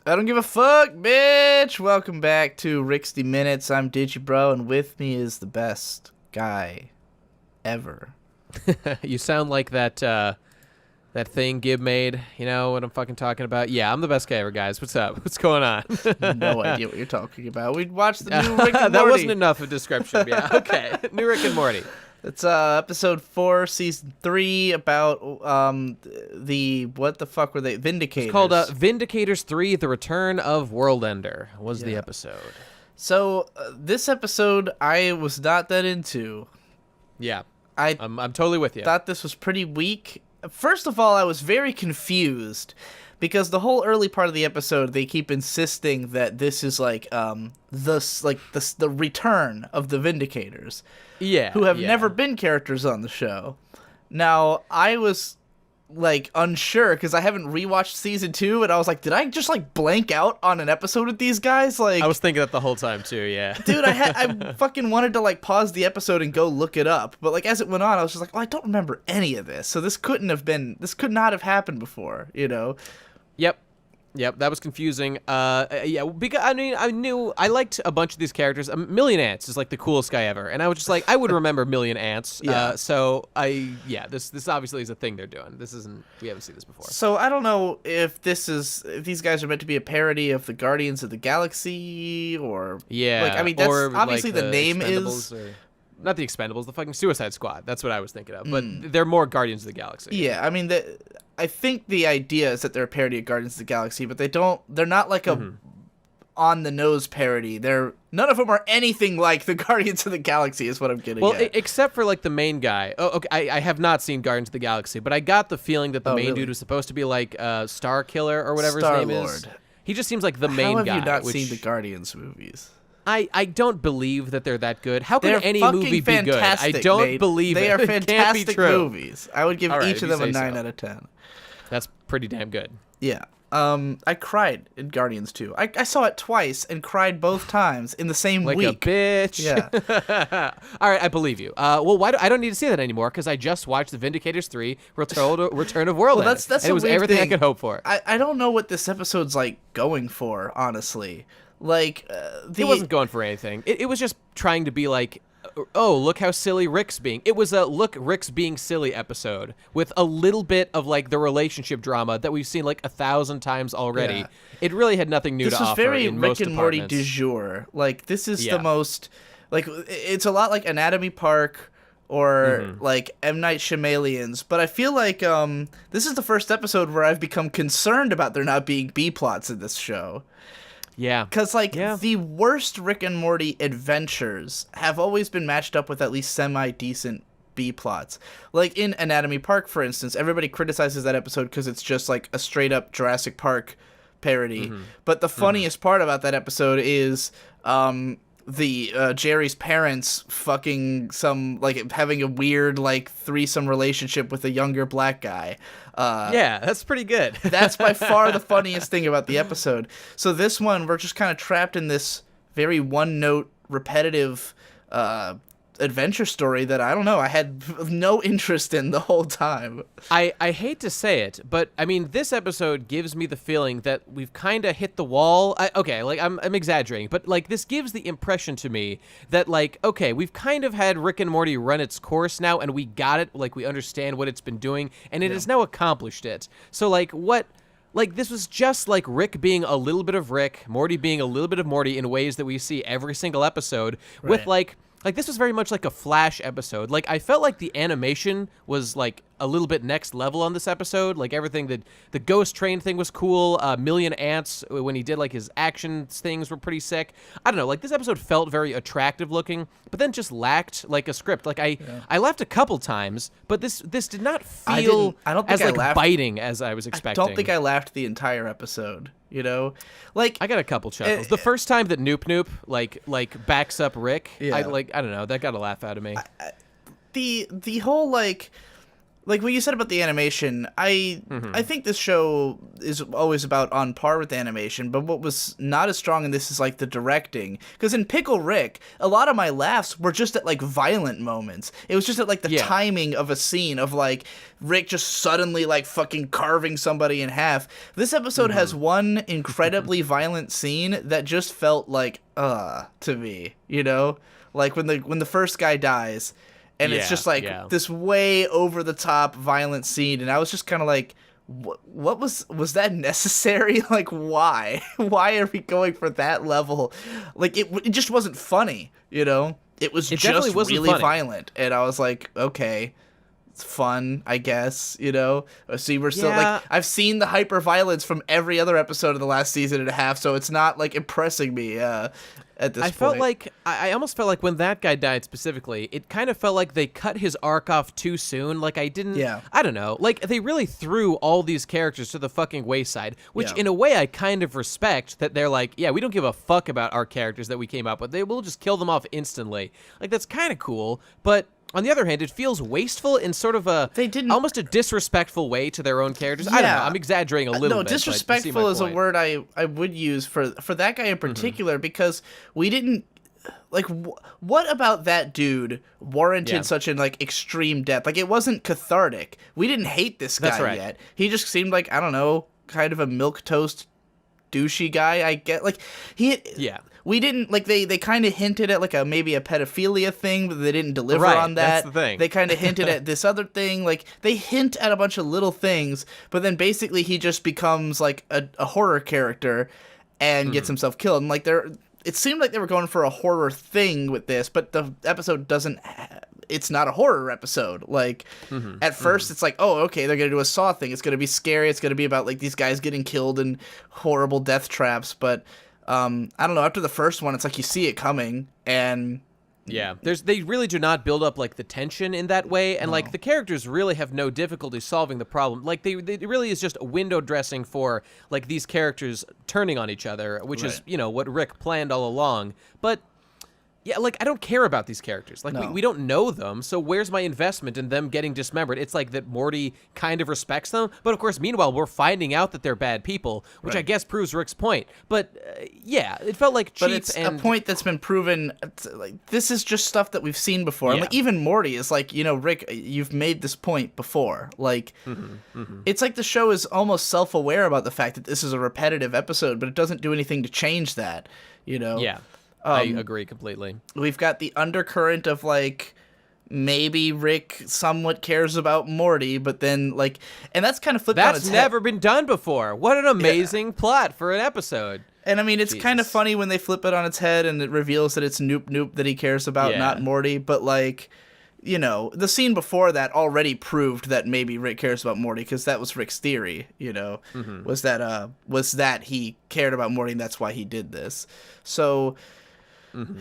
I don't give a fuck, bitch. Welcome back to Rick's Minutes. I'm DigiBro, and with me is the best guy ever. You sound like that thing Gib made. You know what I'm fucking talking about? Yeah, I'm the best guy ever, guys. What's up? What's going on? No idea what you're talking about. We watched the new Rick and Morty. That wasn't enough of a description. Yeah, okay. New Rick and Morty. It's episode 4, season 3, about what the fuck were they? Vindicators. It's called Vindicators 3: The Return of Worldender was the episode. So this episode I was not that into. Yeah, I'm totally with you. Thought this was pretty weak. First of all, I was very confused because the whole early part of the episode they keep insisting that this is like the return of the Vindicators. Yeah, who have never been characters on the show. Now, I was, like, unsure, because I haven't rewatched season 2, and I was like, did I just, like, blank out on an episode with these guys? Like, I was thinking that the whole time, too, yeah. Dude, I fucking wanted to, like, pause the episode and go look it up, but, like, as it went on, I was just like, oh, I don't remember any of this, so this could not have happened before, you know? Yep, that was confusing. Yeah, because I liked a bunch of these characters. Million Ants is like the coolest guy ever, and I was just like, I would remember Million Ants. Yeah. This obviously is a thing they're doing. We haven't seen this before. So I don't know if these guys are meant to be a parody of the Guardians of the Galaxy or yeah, like, I mean, that's or obviously like the name is. Not the Expendables, the fucking Suicide Squad. That's what I was thinking of. But they're more Guardians of the Galaxy. Yeah, I mean, I think the idea is that they're a parody of Guardians of the Galaxy, but they're not like a on-the-nose parody. None of them are anything like the Guardians of the Galaxy is what I'm getting at. Except for like the main guy. Oh, okay, I have not seen Guardians of the Galaxy, but I got the feeling that the main dude was supposed to be like Star Killer or whatever his name is. He just seems like the main guy. How have you not seen the Guardians movies? I don't believe that they're that good. How can they're any movie be good? I don't Nate. believe they it. They are fantastic movies. I would give each of them a 9 out of 10. That's pretty damn good. Yeah. I cried in Guardians 2. I saw it twice and cried both times in the same week. Like a bitch. Yeah. All right, I believe you. Well, I don't need to see that anymore because I just watched the Vindicators 3: Return of Worldender. Well, that's and it was everything thing. I could hope for. I don't know what this episode's like going for, honestly. Like it wasn't going for anything. It was just trying to be like, oh, look how silly Rick's being. It was a look Rick's being silly episode with a little bit of like the relationship drama that we've seen like 1,000 times already. Yeah. It really had nothing new to offer. This was very in Rick most and Morty departments. du jour. Like this is the most like it's a lot like Anatomy Park or like M. Night Shyamalan's, but I feel like this is the first episode where I've become concerned about there not being B plots in this show. Yeah. Because, the worst Rick and Morty adventures have always been matched up with at least semi-decent B-plots. Like, in Anatomy Park, for instance, everybody criticizes that episode because it's just, like, a straight-up Jurassic Park parody. But the funniest part about that episode is Jerry's parents fucking having a weird, like, threesome relationship with a younger black guy. Yeah, that's pretty good. That's by far the funniest thing about the episode. So this one, we're just kind of trapped in this very one-note, repetitive adventure story that, I don't know, I had no interest in the whole time. I hate to say it, but, I mean, this episode gives me the feeling that we've kind of hit the wall. I'm exaggerating, but, like, this gives the impression to me that, like, okay, we've kind of had Rick and Morty run its course now, and we got it, like, we understand what it's been doing, and it has now accomplished it. So, like, this was just like Rick being a little bit of Rick, Morty being a little bit of Morty in ways that we see every single episode with, like, this was very much like a Flash episode. Like, I felt like the animation was, like, a little bit next level on this episode. Like, everything that the ghost train thing was cool. Million Ants, when he did, like, his action things were pretty sick. I don't know. Like, this episode felt very attractive looking, but then just lacked, like, a script. Like, I laughed a couple times, but this did not feel biting as I was expecting. I don't think I laughed the entire episode. You know, like I got a couple chuckles. The first time that Noop like backs up Rick, I don't know, that got a laugh out of me. The whole like like what you said about the animation, I think this show is always about on par with the animation, but what was not as strong in this is like the directing. Because in Pickle Rick, a lot of my laughs were just at like violent moments. It was just at like the timing of a scene of like Rick just suddenly like fucking carving somebody in half. This episode has one incredibly violent scene that just felt like to me, you know? Like when the first guy dies. And it's just like this way over the top violent scene, and I was just kind of like, "What was that necessary? Like, why? Why are we going for that level? Like, it just wasn't funny, you know? It was just really violent." And I was like, "Okay, it's fun, I guess, you know." See, we're still like, I've seen the hyper violence from every other episode of the last season and a half, so it's not like impressing me. At this point. Felt like I almost felt like when that guy died specifically, it kind of felt like they cut his arc off too soon. Like I don't know. Like they really threw all these characters to the fucking wayside, which in a way I kind of respect that they're like, yeah, we don't give a fuck about our characters that we came up with. We'll just kill them off instantly. Like that's kind of cool, but on the other hand, it feels wasteful in sort of almost a disrespectful way to their own characters. Yeah. I don't know. I'm exaggerating a little bit. No, disrespectful is a word I would use for that guy in particular because we didn't like what about that dude warranted such an like extreme death? Like it wasn't cathartic. We didn't hate this guy yet. He just seemed like, I don't know, kind of a milquetoast douchey guy. I get like we didn't like they kind of hinted at like maybe a pedophilia thing, but they didn't deliver on that. That's the thing. They kind of hinted at this other thing. Like they hint at a bunch of little things, but then basically he just becomes like a horror character and gets himself killed. And like it seemed like they were going for a horror thing with this, but the episode doesn't. It's not a horror episode. Like at first it's like, oh, okay, they're gonna do a Saw thing. It's gonna be scary. It's gonna be about like these guys getting killed in horrible death traps. But I don't know. After the first one, it's like you see it coming, and they really do not build up like the tension in that way, and like the characters really have no difficulty solving the problem. Like they really is just a window dressing for like these characters turning on each other, which is what Rick planned all along. But yeah, like I don't care about these characters. Like we don't know them, so where's my investment in them getting dismembered? It's like that Morty kind of respects them, but of course, meanwhile, we're finding out that they're bad people, which I guess proves Rick's point. But it felt like cheap. But it's a point that's been proven. Like this is just stuff that we've seen before. And like even Morty is like, Rick, you've made this point before. Like it's like the show is almost self-aware about the fact that this is a repetitive episode, but it doesn't do anything to change that. Yeah. I agree completely. We've got the undercurrent of like maybe Rick somewhat cares about Morty, but then like, and that's kind of flipped on its head. That's never been done before. What an amazing plot for an episode. And I mean, it's kind of funny when they flip it on its head and it reveals that it's Noop that he cares about, not Morty. But like, the scene before that already proved that maybe Rick cares about Morty because that was Rick's theory. Was that he cared about Morty and that's why he did this. So.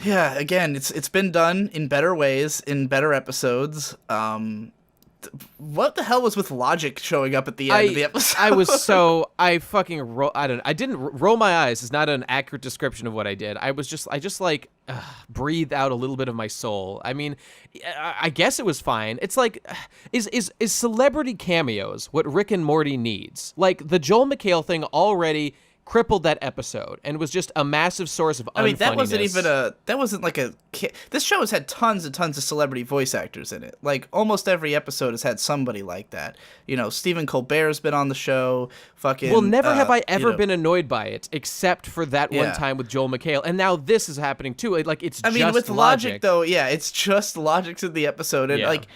Yeah, again, it's been done in better ways, in better episodes. What the hell was with Logic showing up at the end of the episode? I didn't roll my eyes is not an accurate description of what I did. I just like breathed out a little bit of my soul. I mean, I guess it was fine. It's like, is celebrity cameos what Rick and Morty needs? Like the Joel McHale thing already crippled that episode and was just a massive source of unfunniness. I mean, this show has had tons and tons of celebrity voice actors in it. Like almost every episode has had somebody like that. Stephen Colbert's been on the show. Well, never have I ever been annoyed by it except for that one time with Joel McHale, and now this is happening too. Like it's. I mean, with Logic though, it's just Logic's in the episode, and like.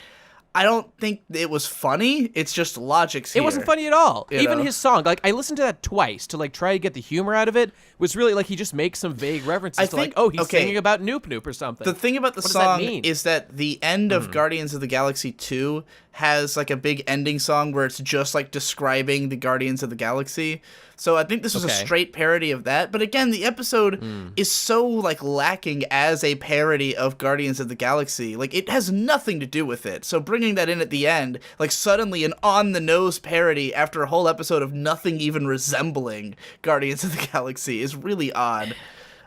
I don't think it was funny. It's just Logic's here. It wasn't funny at all. Even his song, like I listened to that twice to like try to get the humor out of it. Was really like he just makes some vague references to like, he's singing about Noop or something. The thing about the song is that the end of Guardians of the Galaxy 2 has like a big ending song where it's just like describing the Guardians of the Galaxy. So I think this was a straight parody of that. But again, the episode is so like lacking as a parody of Guardians of the Galaxy. Like it has nothing to do with it. So bringing that in at the end, like suddenly an on-the-nose parody after a whole episode of nothing even resembling Guardians of the Galaxy is really odd.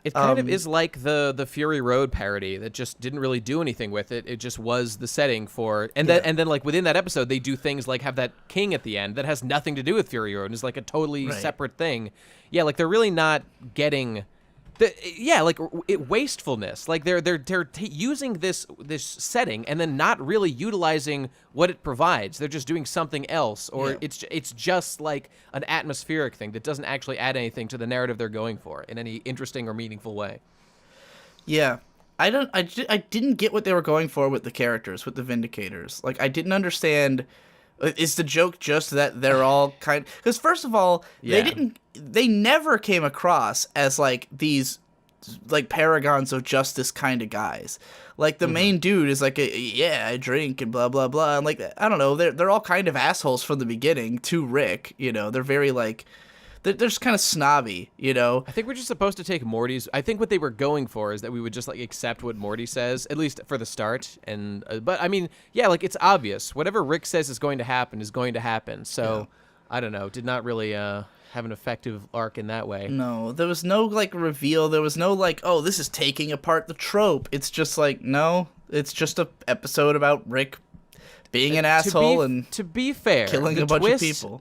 It kind of is like the Fury Road parody that just didn't really do anything with it. It just was the setting for, and then like within that episode, they do things like have that king at the end that has nothing to do with Fury Road and is like a totally separate thing. Yeah, like they're really not getting. Wastefulness. Like they're using this setting and then not really utilizing what it provides. They're just doing something else, or it's just like an atmospheric thing that doesn't actually add anything to the narrative they're going for in any interesting or meaningful way. Yeah. I didn't get what they were going for with the characters, with the Vindicators. Like, I didn't understand. Is the joke just that they're all kind? Because first of all, they never came across as like these like paragons of justice kind of guys. Like the main dude is like, I drink and blah blah blah. And like, I don't know, they're all kind of assholes from the beginning to Rick. You know, they're very like. They're just kind of snobby, you know? I think we're just supposed to take Morty's... I think what they were going for is that we would just, like, accept what Morty says, at least for the start. And but, I mean, yeah, like, it's obvious. Whatever Rick says is going to happen. So, I don't know. Did not really have an effective arc in that way. No, there was no, like, reveal. There was no, like, oh, this is taking apart the trope. It's just like, no, it's just an episode about Rick being an asshole and... To be fair, killing a bunch of people.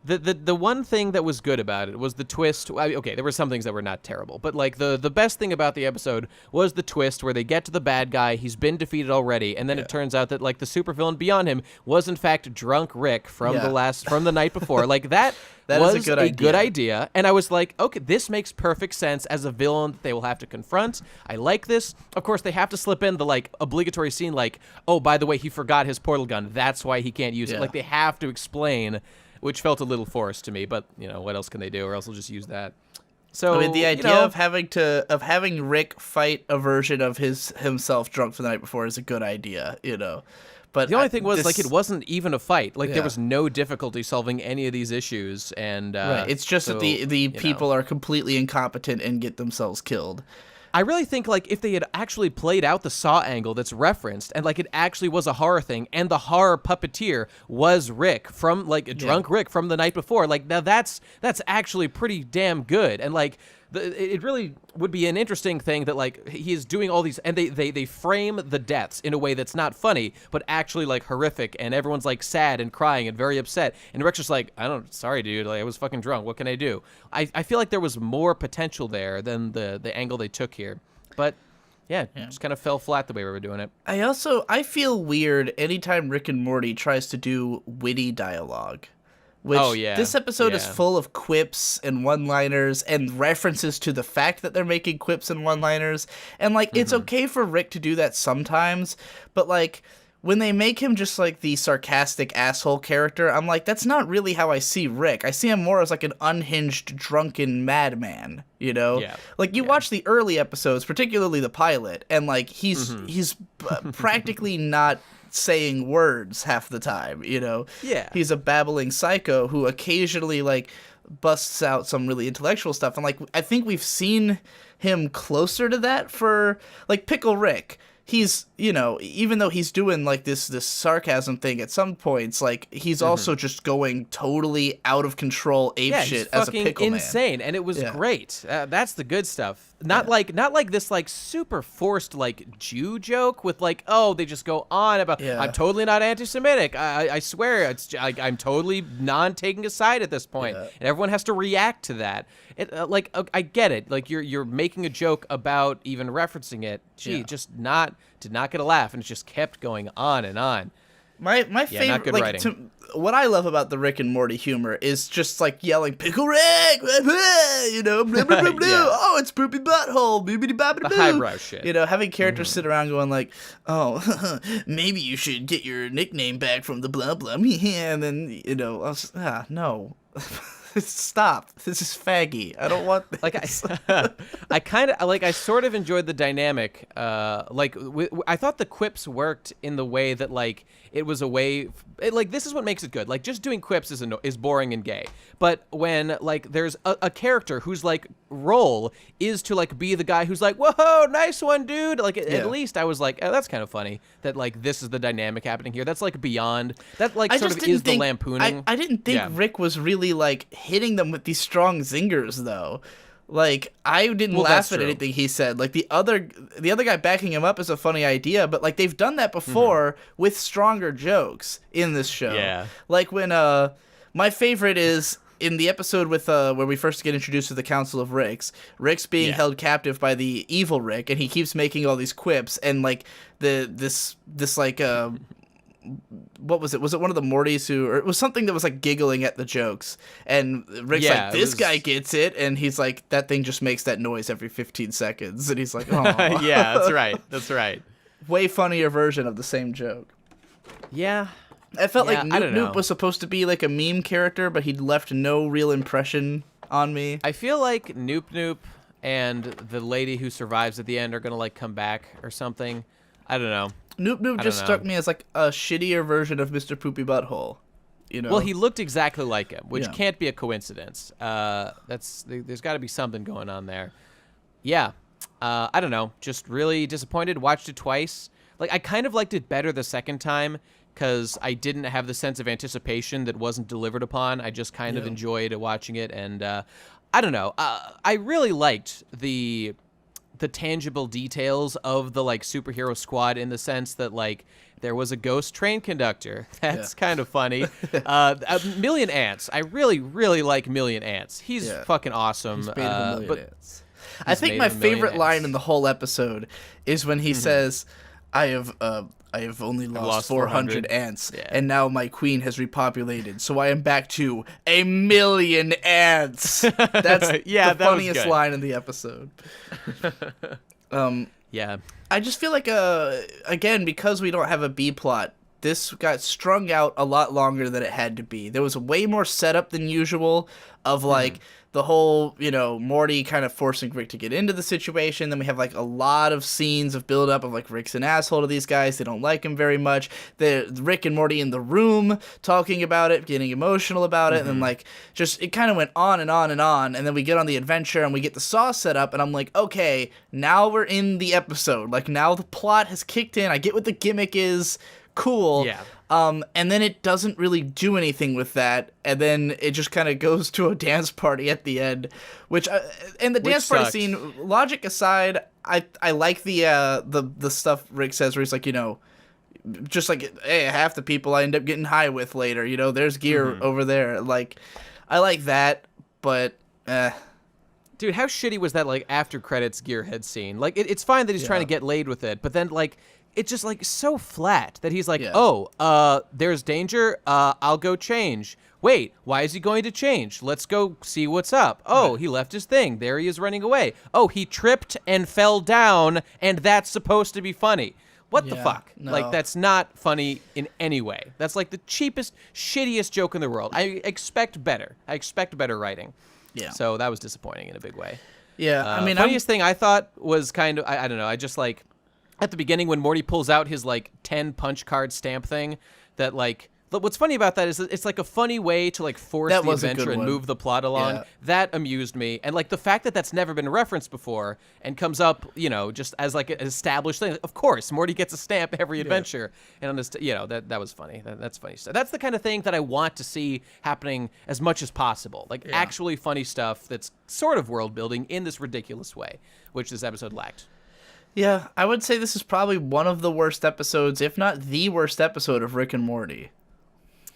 The one thing that was good about it was the twist. Okay, there were some things that were not terrible, but like the best thing about the episode was the twist where they get to the bad guy. He's been defeated already, and then it turns out that like the supervillain beyond him was in fact drunk Rick from the night before. Like that was is a good idea, and I was like, okay, this makes perfect sense as a villain that they will have to confront. I like this. Of course, they have to slip in the like obligatory scene, like, oh, by the way, he forgot his portal gun. That's why he can't use it. Like they have to explain. Which felt a little forced to me, but you know what else can they do? Or else they'll just use that. So I mean, the idea of having Rick fight a version of himself drunk for the night before is a good idea, you know. But the only thing was like it wasn't even a fight. Like there was no difficulty solving any of these issues, and it's just that the people are completely incompetent and get themselves killed. I really think, like, if they had actually played out the Saw angle that's referenced, and, like, it actually was a horror thing, and the horror puppeteer was Rick from, like, drunk Rick from the night before, like, now that's actually pretty damn good. And, like, it really would be an interesting thing that, like, he is doing all these, and they frame the deaths in a way that's not funny, but actually, like, horrific, and everyone's, like, sad and crying and very upset, and Rick's just like, sorry, dude, like, I was fucking drunk, what can I do? I feel like there was more potential there than the angle they took here, but... Yeah, just kind of fell flat the way we were doing it. I feel weird anytime Rick and Morty tries to do witty dialogue. Which this episode is full of quips and one-liners and references to the fact that they're making quips and one-liners. And, like, it's okay for Rick to do that sometimes, but, like, when they make him just, like, the sarcastic asshole character, I'm like, that's not really how I see Rick. I see him more as, like, an unhinged, drunken madman, you know? Yeah. Like, you watch the early episodes, particularly the pilot, and, like, he's practically not... saying words half the time, you know? Yeah. He's a babbling psycho who occasionally, like, busts out some really intellectual stuff. And, like, I think we've seen him closer to that for, like, Pickle Rick. He's, you know, even though he's doing, like, this sarcasm thing at some points, like, he's also just going totally out of control apeshit as a pickle man. Insane, and it was great. That's the good stuff. Not like this, like, super forced, like, Jew joke with, like, oh, they just go on about, I'm totally not anti-Semitic. I swear, I'm totally non-taking a side at this point. And everyone has to react to that. I get it. Like, you're making a joke about even referencing it. Gee, just did not get a laugh, and it just kept going on and on. My favorite, not good writing. What I love about the Rick and Morty humor is just like yelling "Pickle Rick," you know, blah, blah, blah, blah. Oh, it's poopy butthole, boobity bobbity boo. The highbrow shit. You know, having characters sit around going like, "Oh, maybe you should get your nickname back from the blah blah," and then you know, no. Stop. This is faggy. I don't want this. Like I kind of like. I sort of enjoyed the dynamic. I thought the quips worked in the way that like it was a way. This is what makes it good. Like just doing quips is boring and gay. But when like there's a character whose like role is to like be the guy who's like, whoa, nice one, dude. Like at least I was like, oh, that's kind of funny that like this is the dynamic happening here. That's like beyond that. Like sort of is the lampooning. I didn't think Rick was really like hitting them with these strong zingers though. Like, I didn't Well, that's laugh at true. anything he said. Like, the other guy backing him up is a funny idea, but like they've done that before with stronger jokes in this show. Yeah. Like when my favorite is in the episode with where we first get introduced to the Council of Ricks. Rick's being held captive by the evil Rick, and he keeps making all these quips, and like this like what was it? Was it one of the Mortys who, or it was something that was like giggling at the jokes, and Rick's Yeah, like, it this was- guy gets it, and he's like, that thing just makes that noise every 15 seconds, and he's like, oh, Yeah, that's right. That's right. way funnier version of the same joke. Yeah. I felt Yeah, like I Noop don't know. Noop was supposed to be like a meme character, but he'd left no real impression on me. I feel like Noop Noop and the lady who survives at the end are gonna like come back or something. I don't know. Noop Noop I just don't struck know. me as like a shittier version of Mr. Poopy Butthole. You know? Well, he looked exactly like him, which Yeah. can't be a coincidence. There's got to be something going on there. Yeah, I don't know. Just really disappointed. Watched it twice. Like I kind of liked it better the second time because I didn't have the sense of anticipation that wasn't delivered upon. I just kind of enjoyed watching it, and I don't know. I really liked the tangible details of the like superhero squad in the sense that like there was a ghost train conductor. That's kind of funny. A Million Ants. I really, really like Million Ants. He's fucking awesome. He's made of a million but ants. I think made my of a million favorite line ants. in the whole episode is when he says, I have only lost 400 ants, and now my queen has repopulated, so I am back to a million ants. That's Yeah, the that was funniest good. line in the episode. yeah. I just feel like, again, because we don't have a B plot, this got strung out a lot longer than it had to be. There was way more setup than usual of, like, the whole, Morty kind of forcing Rick to get into the situation. Then we have, like, a lot of scenes of build-up of, like, Rick's an asshole to these guys. They don't like him very much. Rick and Morty in the room talking about it, getting emotional about it. And then, like, just, it kind of went on and on and on. And then we get on the adventure and we get the Saw set up. And I'm like, okay, now we're in the episode. Like, now the plot has kicked in. I get what the gimmick is. Cool. Yeah. And then it doesn't really do anything with that, and then it just kind of goes to a dance party at the end, which and the dance party sucked. scene, logic aside, I like the stuff Rick says where he's like, just like, hey, half the people I end up getting high with later, there's gear over there, like, I like that, but Dude, how shitty was that, like, after credits Gearhead scene? Like, it's fine that he's trying to get laid with it, but then, like, it's just, like, so flat that he's like, there's danger, I'll go change. Wait, why is he going to change? Let's go see what's up. Oh, he left his thing. There he is running away. Oh, he tripped and fell down, and that's supposed to be funny. What the fuck? no. Like, that's not funny in any way. That's, like, the cheapest, shittiest joke in the world. I expect better. I expect better writing. Yeah. So that was disappointing in a big way. yeah, I mean, Funniest thing I thought was kind of, I don't know, I just like, at the beginning when Morty pulls out his like 10 punch card stamp thing, that like, what's funny about that is that it's like a funny way to like force That the was a good adventure and one. move the plot along. Yeah. That amused me. And like the fact that that's never been referenced before and comes up, just as like an established thing. Of course, Morty gets a stamp every adventure. And on this, that was funny. That's funny stuff. That's the kind of thing that I want to see happening as much as possible. Like actually funny stuff that's sort of world building in this ridiculous way, which this episode lacked. yeah, I would say this is probably one of the worst episodes, if not the worst episode of Rick and Morty.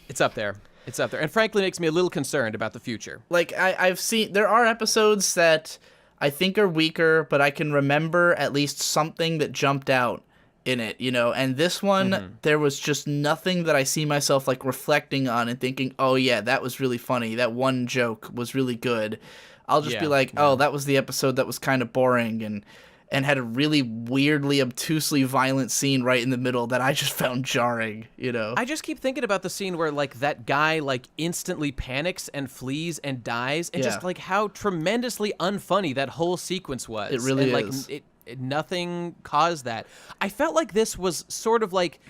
It's up there. It's up there. And frankly makes me a little concerned about the future. Like, I've seen, there are episodes that I think are weaker, but I can remember at least something that jumped out in it, and this one, there was just nothing that I see myself, like, reflecting on and thinking, oh, yeah, that was really funny. That one joke was really good. I'll just be like, oh, that was the episode that was kind of boring and had a really weirdly, obtusely violent scene right in the middle that I just found jarring, I just keep thinking about the scene where, like, that guy, like, instantly panics and flees and dies, and just, like, how tremendously unfunny that whole sequence was. It really and, like, is. Nothing caused that. I felt like this was sort of like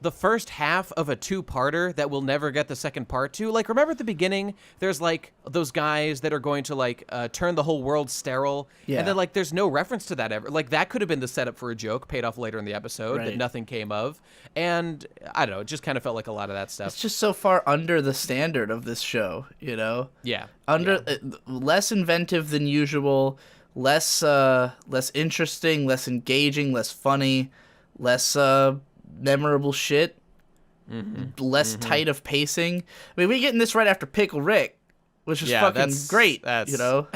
the first half of a two-parter that we'll never get the second part to. Like, remember at the beginning, there's like those guys that are going to like turn the whole world sterile, and then like there's no reference to that ever. Like that could have been the setup for a joke paid off later in the episode that nothing came of, and I don't know, it just kind of felt like a lot of that stuff. It's just so far under the standard of this show, you know? Yeah. Less inventive than usual, less interesting, less engaging, less funny, less memorable shit, less tight of pacing. I mean, we getting this right after Pickle Rick, which is fucking great, you know?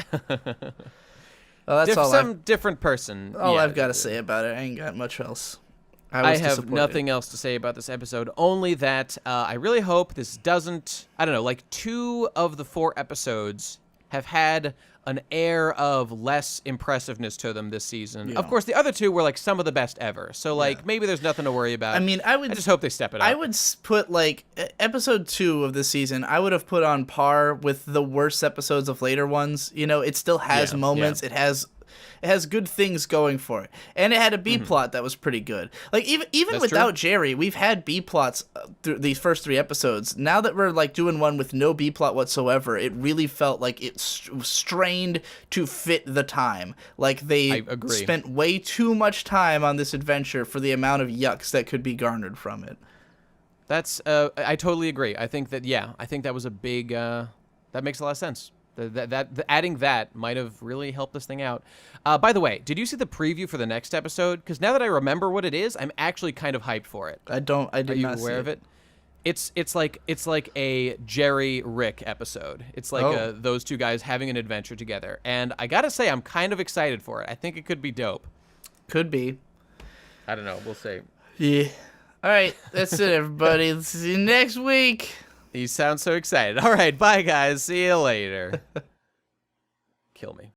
Well, that's different person. All I've got to say about it. I ain't got much else. I have nothing else to say about this episode, only that I really hope this doesn't, I don't know, like 2 of the 4 episodes have had an air of less impressiveness to them this season. Of course, the other 2 were like some of the best ever. So like maybe there's nothing to worry about. I mean, I just hope they step it up. I would put like episode 2 of this season, I would have put on par with the worst episodes of later ones. You know, it still has moments. It has good things going for it, and it had a B plot that was pretty good. Like even without Jerry, we've had B plots through these first 3 episodes. Now that we're like doing one with no B plot whatsoever, it really felt like it strained to fit the time. Like they spent way too much time on this adventure for the amount of yucks that could be garnered from it. That's I totally agree. I think that was a big that makes a lot of sense. Adding that might have really helped this thing out. By the way, did you see the preview for the next episode? Because now that I remember what it is, I'm actually kind of hyped for it. I did not see it. Are you aware of it? It's like a Jerry Rick episode. It's like those 2 guys having an adventure together, and I gotta say I'm kind of excited for it. I think it could be dope. Could be. I don't know. We'll see. Yeah. All right, that's it, everybody. See you next week. You sound so excited. All right, bye, guys. See you later. Kill me.